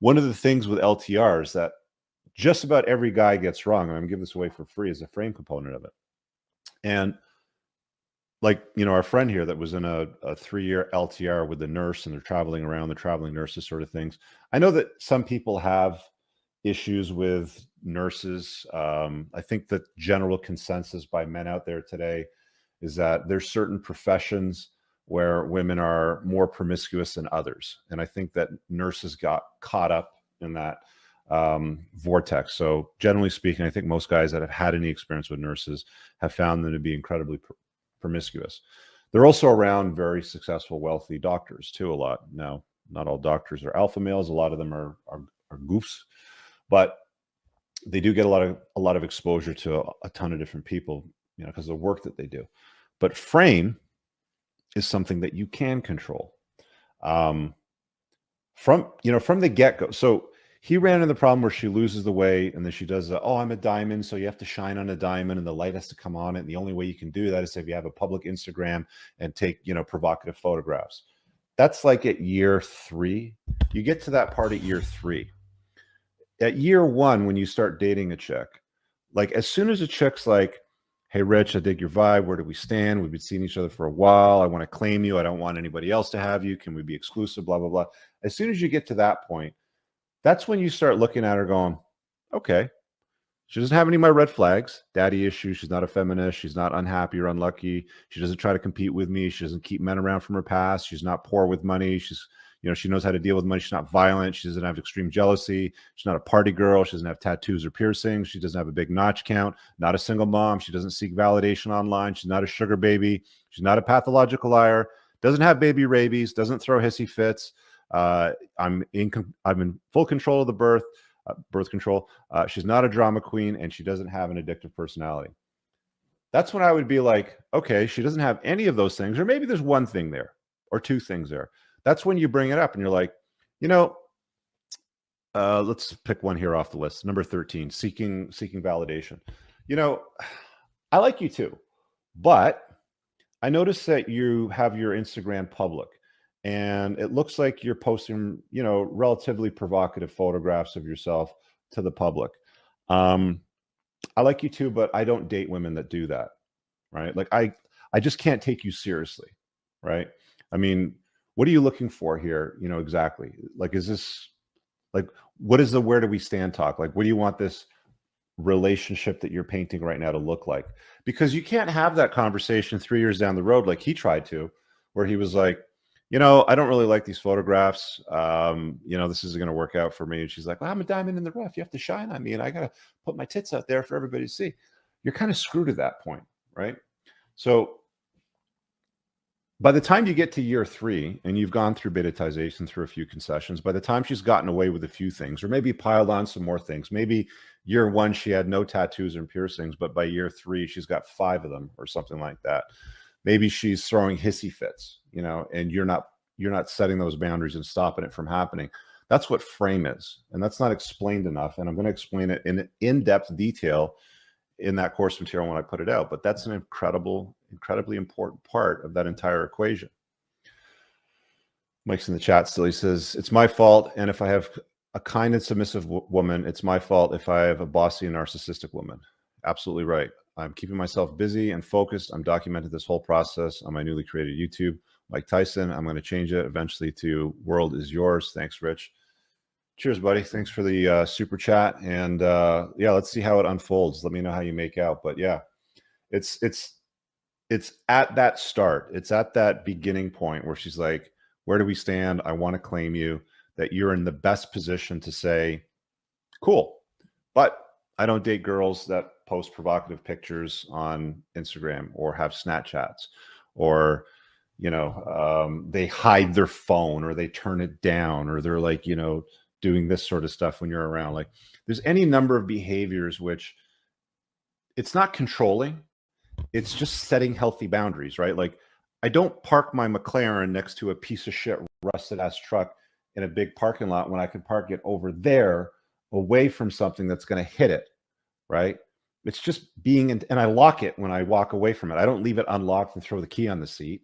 One of the things with LTRs that just about every guy gets wrong, and I'm gonna give this away for free, is the frame component of it. And like, our friend here that was in a 3-year LTR with the nurse, and they're traveling around, the traveling nurses sort of things. I know that some people have issues with nurses. I think the general consensus by men out there today is that there's certain professions where women are more promiscuous than others. And I think that nurses got caught up in that vortex. So generally speaking, I think most guys that have had any experience with nurses have found them to be incredibly promiscuous. They're also around very successful, wealthy doctors too, a lot. Now, not all doctors are alpha males. A lot of them are goofs, but they do get a lot of exposure to a ton of different people, because of the work that they do. But frame is something that you can control from the get-go. So he ran into the problem where she loses the weight, and then she does oh, I'm a diamond, so you have to shine on a diamond and the light has to come on it. And the only way you can do that is if you have a public Instagram and take, provocative photographs. That's like at year 3. You get to that part at year 3. At year 1, when you start dating a chick, like as soon as a chick's like, hey, Rich, I dig your vibe. Where do we stand? We've been seeing each other for a while. I want to claim you. I don't want anybody else to have you. Can we be exclusive? Blah, blah, blah. As soon as you get to that point, that's when you start looking at her going, okay, she doesn't have any of my red flags, daddy issues. She's not a feminist. She's not unhappy or unlucky. She doesn't try to compete with me. She doesn't keep men around from her past. She's not poor with money. She's, she knows how to deal with money. She's not violent. She doesn't have extreme jealousy. She's not a party girl. She doesn't have tattoos or piercings. She doesn't have a big notch count. Not a single mom. She doesn't seek validation online. She's not a sugar baby. She's not a pathological liar. Doesn't have baby rabies. Doesn't throw hissy fits. I'm in full control of the birth control. She's not a drama queen, and she doesn't have an addictive personality. That's when I would be like, okay, she doesn't have any of those things, or maybe there's one thing there or two things there. That's when you bring it up and you're like, let's pick one here off the list. Number 13, seeking validation. I like you too, but I noticed that you have your Instagram public, and it looks like you're posting, relatively provocative photographs of yourself to the public. I like you too, but I don't date women that do that, right? Like I just can't take you seriously, right? I mean, what are you looking for here? Exactly. Like, is this like, what is the where do we stand talk? Like, what do you want this relationship that you're painting right now to look like? Because you can't have that conversation 3 years down the road like he tried to, where he was like, I don't really like these photographs. This isn't going to work out for me. And she's like, well, I'm a diamond in the rough. You have to shine on me, and I got to put my tits out there for everybody to see. You're kind of screwed at that point, right? So by the time you get to year 3 and you've gone through betaization, through a few concessions, by the time she's gotten away with a few things, or maybe piled on some more things, maybe year 1, she had no tattoos and piercings, but by year 3, she's got 5 of them or something like that. Maybe she's throwing hissy fits, and you're not setting those boundaries and stopping it from happening. That's what frame is. And that's not explained enough. And I'm going to explain it in in-depth detail in that course material when I put it out. But that's an incredibly important part of that entire equation. Mike's in the chat still. He says, it's my fault. And if I have a kind and submissive woman, it's my fault if I have a bossy and narcissistic woman. Absolutely right. I'm keeping myself busy and focused. I'm documenting this whole process on my newly created YouTube. Mike Tyson, I'm going to change it eventually to World is Yours. Thanks, Rich. Cheers, buddy. Thanks for the super chat. And yeah, let's see how it unfolds. Let me know how you make out. But yeah, it's at that start. It's at that beginning point where she's like, where do we stand? I want to claim you, that you're in the best position to say, cool, but I don't date girls that post provocative pictures on Instagram or have Snapchats, or, they hide their phone or they turn it down, or they're like, doing this sort of stuff when you're around. Like, there's any number of behaviors which it's not controlling. It's just setting healthy boundaries, right? Like, I don't park my McLaren next to a piece of shit rusted ass truck in a big parking lot when I can park it over there away from something that's going to hit it, right? It's just being in, and I lock it when I walk away from it. I don't leave it unlocked and throw the key on the seat.